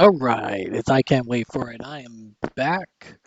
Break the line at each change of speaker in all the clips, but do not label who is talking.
All right, it's I can't wait for it. I am back.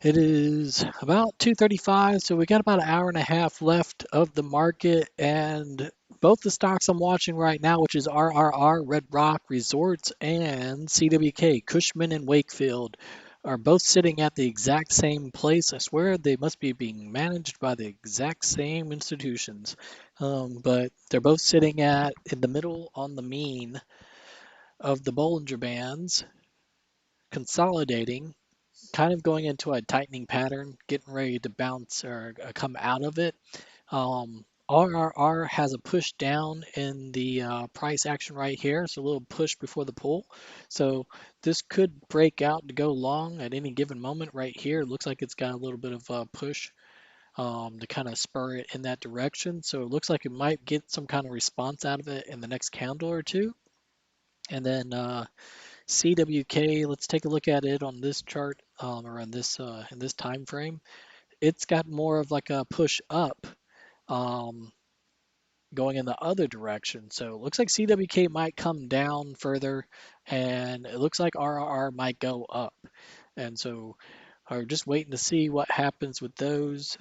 It is about 2:35, so we got about an hour and a half left of the market, and both the stocks I'm watching right now, which is RRR, Red Rock Resorts, and CWK, Cushman and Wakefield, are both sitting at the exact same place. I swear they must be being managed by the exact same institutions, but they're both sitting at in the middle on the mean of the Bollinger Bands, consolidating, kind of going into a tightening pattern, getting ready to bounce or come out of it. RRR has a push down in the price action right here, so a little push before the pull. So this could break out to go long at any given moment right here. It looks like it's got a little bit of a push to kind of spur it in that direction. So it looks like it might get some kind of response out of it in the next candle or two. And then CWK, let's take a look at it on this chart or on this in this time frame. It's got more of like a push up um, going in the other direction. So it looks like CWK might come down further, and it looks like RRR might go up. And so are just waiting to see what happens with those.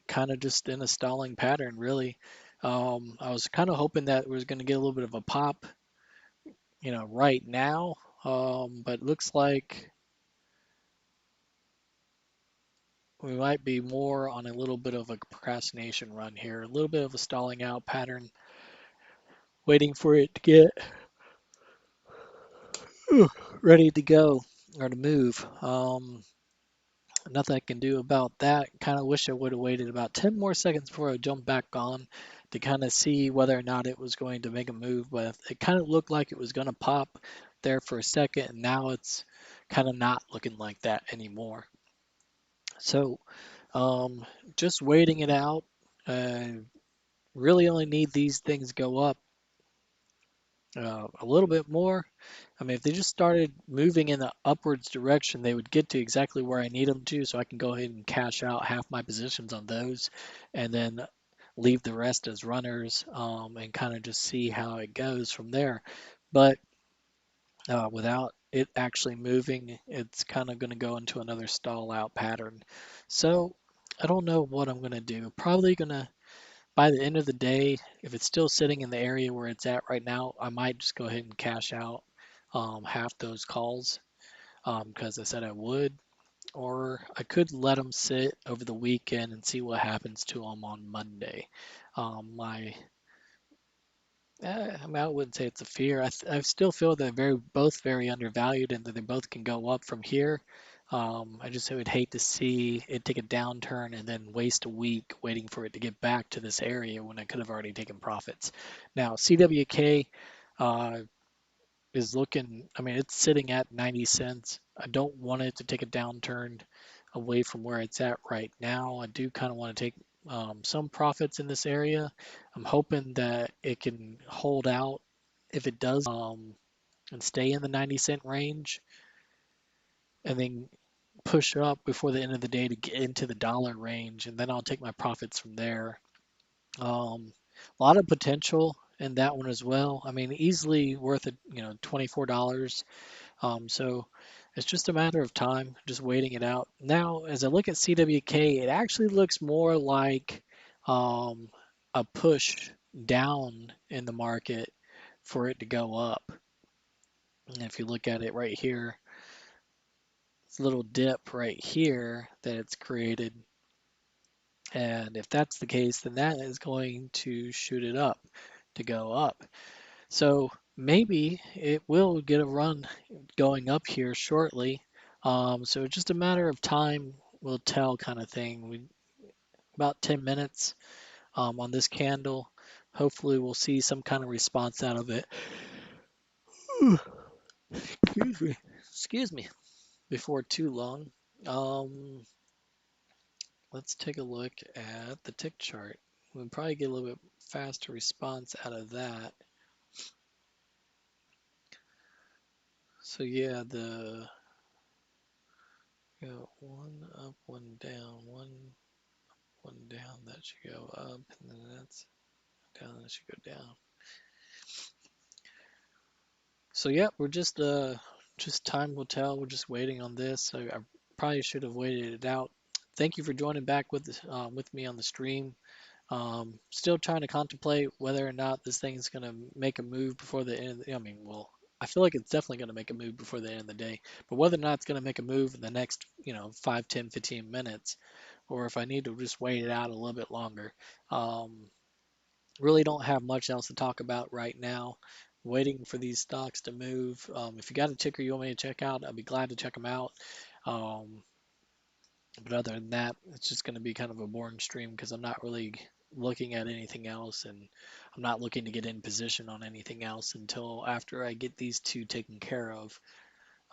Kind of just in a stalling pattern, really. I was kind of hoping that we was going to get a little bit of a pop, right now. But it looks like we might be more on a little bit of a procrastination run here, a little bit of a stalling out pattern, waiting for it to get ready to go or to move. Nothing I can do about that. Kind of wish I would have waited about 10 more seconds before I jumped back on to kind of see whether or not it was going to make a move, but it kind of looked like it was going to pop there for a second, and now it's kind of not looking like that anymore. So, just waiting it out. Uh, really only need these things go up a little bit more. I mean, if they just started moving in the upwards direction, they would get to exactly where I need them to, so I can go ahead and cash out half my positions on those, and then leave the rest as runners, and kind of just see how it goes from there. But without it actually moving, it's kind of going to go into another stall out pattern. So I don't know what I'm going to do. Probably going to by the end of the day, if it's still sitting in the area where it's at right now, I might just go ahead and cash out half those calls because I said I would. Or I could let them sit over the weekend and see what happens to them on Monday. My, I mean, I wouldn't say it's a fear. I still feel they're both very undervalued and that they both can go up from here. I just would hate to see it take a downturn and then waste a week waiting for it to get back to this area when I could have already taken profits. Now, CWK uh, is looking, I mean, it's sitting at 90 cents. I don't want it to take a downturn away from where it's at right now. I do kind of want to take some profits in this area. I'm hoping that it can hold out if it does and stay in the 90-cent range and then push up before the end of the day to get into the dollar range, and then I'll take my profits from there. A lot of potential in that one as well. I mean, easily worth it, $24. So it's just a matter of time, just waiting it out. Now, as I look at CWK, it actually looks more like um, a push down in the market for it to go up. And if you look at it right here, it's a little dip right here that it's created. And if that's the case, then that is going to shoot it up to go up. So maybe it will get a run going up here shortly. So just a matter of time will tell kind of thing. About 10 minutes on this candle. Hopefully we'll see some kind of response out of it. Excuse me. Excuse me. Before too long. Um, let's take a look at the tick chart. We'll probably get a little bit faster response out of that. So yeah, one up, one down, one down, that should go up, and then that's down, that should go down. So yeah, we're just time will tell. We're just waiting on this. I probably should have waited it out. Thank you for joining back with me on the stream. Still trying to contemplate whether or not this thing's gonna make a move before the end. I mean, well, I feel like it's definitely gonna make a move before the end of the day. But whether or not it's gonna make a move in the next, 5, 10, 15 minutes, or if I need to just wait it out a little bit longer. Um, Really don't have much else to talk about right now. Waiting for these stocks to move. If you got a ticker you want me to check out, I'd be glad to check them out. Um, but other than that, it's just going to be kind of a boring stream because I'm not really looking at anything else, and I'm not looking to get in position on anything else until after I get these two taken care of.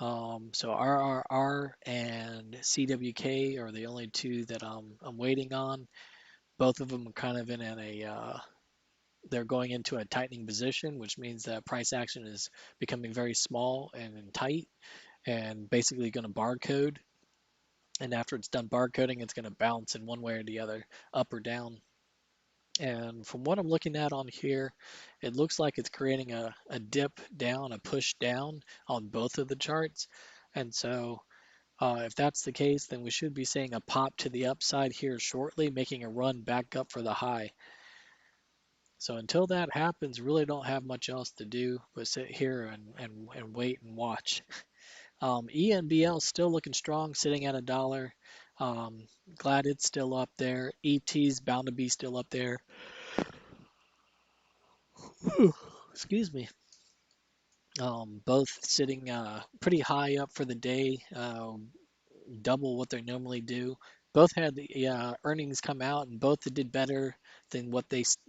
So RRR and CWK are the only two that I'm waiting on. Both of them are kind of in they're going into a tightening position, which means that price action is becoming very small and tight and basically going to barcode. And after it's done barcoding, it's going to bounce in one way or the other, up or down. And from what I'm looking at on here, it looks like it's creating a dip down, a push down on both of the charts. And so if that's the case, then we should be seeing a pop to the upside here shortly, making a run back up for the high. So until that happens, really don't have much else to do but sit here and wait and watch. ENBL still looking strong, sitting at $1. Glad it's still up there. ET's bound to be still up there. Excuse me. Both sitting pretty high up for the day, double what they normally do. Both had the earnings come out, and both did better than what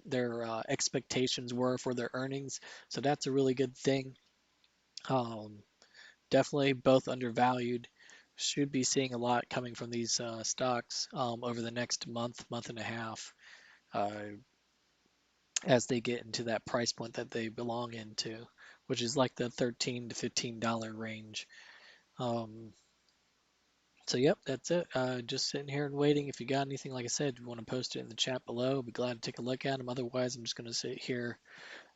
their expectations were for their earnings. So that's a really good thing. Um, Definitely both undervalued. Should be seeing a lot coming from these stocks over the next month, month and a half, uh, as they get into that price point that they belong into, which is like the $13 to $15 range. Um, so yep, that's it. Just sitting here and waiting. If you got anything, like I said, you want to post it in the chat below, be glad to take a look at them. Otherwise, I'm just going to sit here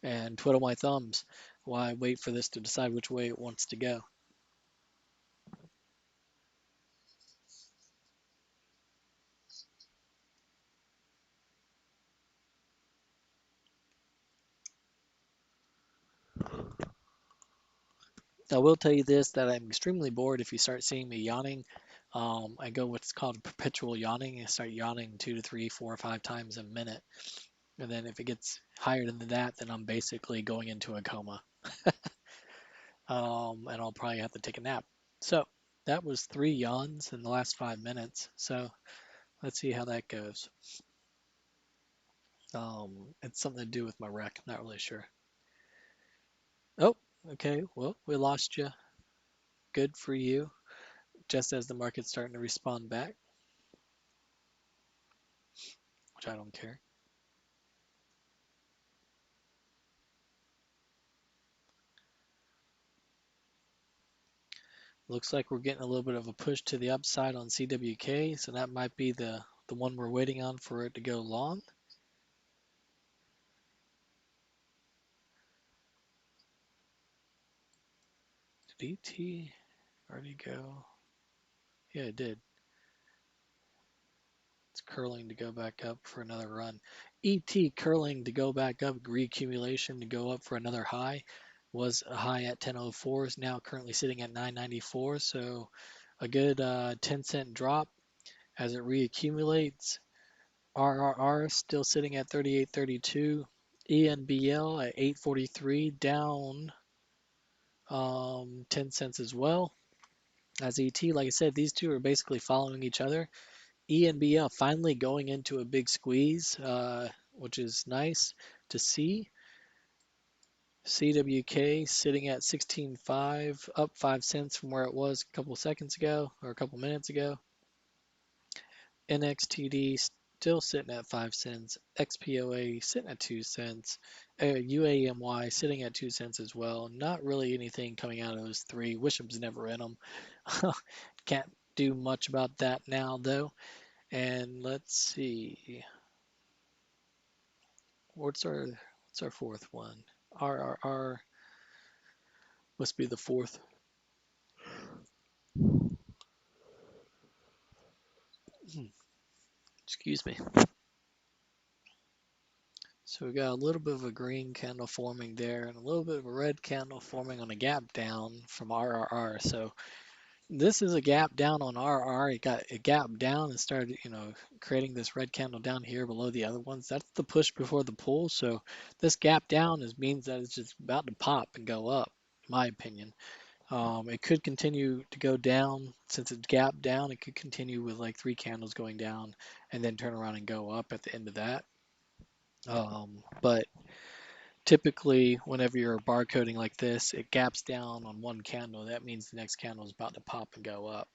and twiddle my thumbs while I wait for this to decide which way it wants to go. I will tell you this, that I'm extremely bored if you start seeing me yawning. I go what's called perpetual yawning. I start yawning 2 to 3, 4, 5 times a minute. And then if it gets higher than that, then I'm basically going into a coma. And I'll probably have to take a nap. So that was 3 yawns in the last 5 minutes. So let's see how that goes. It's something to do with my rec. Not really sure. Oh, okay. Well, we lost you. Good for you. Just as the market's starting to respond back, which I don't care. Looks like we're getting a little bit of a push to the upside on CWK, so that might be the one we're waiting on for it to go long. Did ET already go? Yeah, it did. It's curling to go back up for another run. ET curling to go back up, reaccumulation to go up for another high. Was a high at 10.04, is now currently sitting at 9.94, so a good 10-cent drop as it reaccumulates. RRR still sitting at 38.32. ENBL at 8.43, down 10 cents as well. As ET, like I said, these two are basically following each other. ENBL finally going into a big squeeze, which is nice to see. CWK sitting at 16.5, up 5 cents from where it was a couple seconds ago or a couple minutes ago. NXTD still sitting at 5 cents. XPOA sitting at 2 cents. UAMY sitting at 2 cents as well. Not really anything coming out of those three. Wisham's never in them. Can't do much about that now though. And let's see. What's our fourth one? RRR. Must be the fourth. Excuse me. So we got a little bit of a green candle forming there and a little bit of a red candle forming on a gap down from RRR. So this is a gap down on RR. It got a gap down and started, creating this red candle down here below the other ones. That's the push before the pull. So this gap down means that it's just about to pop and go up, in my opinion. It could continue to go down since it's gapped down. It could continue with like three candles going down and then turn around and go up at the end of that. But typically, whenever you're barcoding like this, it gaps down on one candle. That means the next candle is about to pop and go up.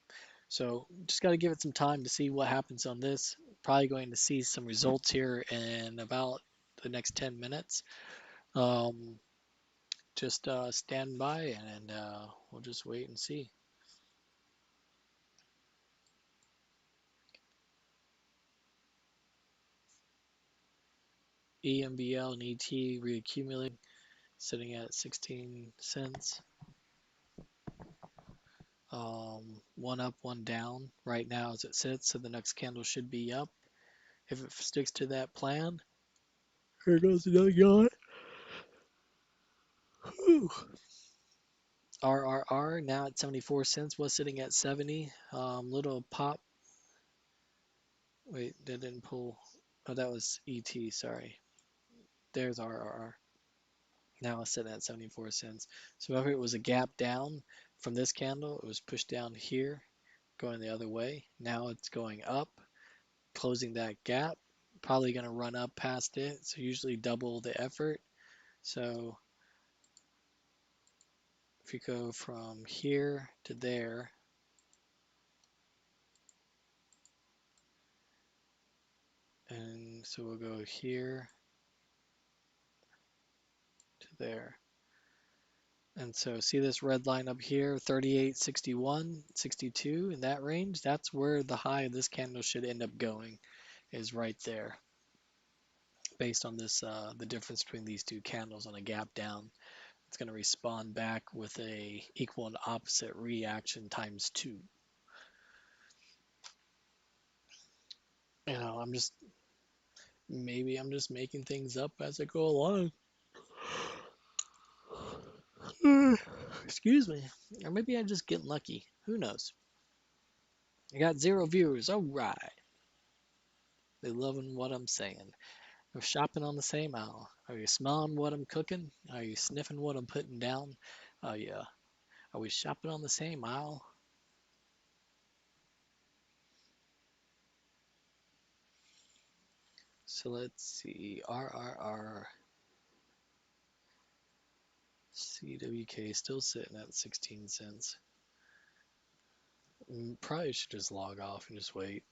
So just got to give it some time to see what happens on this. Probably going to see some results here in about the next 10 minutes. Um, just stand by and we'll just wait and see. EMBL and ET reaccumulating, sitting at 16 cents. One up, one down right now as it sits, so the next candle should be up. If it sticks to that plan, here goes another yawn. Whew. RRR now at 74 cents, was sitting at 70. Little pop. Wait, that didn't pull. Oh, that was ET, sorry. There's RRR. Now it's sitting at 74 cents. So if it was a gap down from this candle, it was pushed down here, going the other way. Now it's going up, closing that gap. Probably going to run up past it. So usually double the effort. So if you go from here to there, and so we'll go here to there. And so see this red line up here, 38, 61, 62 in that range. That's where the high of this candle should end up going, is right there. Based on this, the difference between these two candles on a gap down, it's going to respond back with a equal and opposite reaction times 2. Maybe I'm just making things up as I go along. Excuse me. Or maybe I'm just getting lucky. Who knows? I got 0 viewers. All right. They loving what I'm saying. We're shopping on the same aisle. Are you smelling what I'm cooking? Are you sniffing what I'm putting down? Oh yeah. Are we shopping on the same aisle? So let's see. RRR CWK still sitting at 16 cents. Probably should just log off and just wait.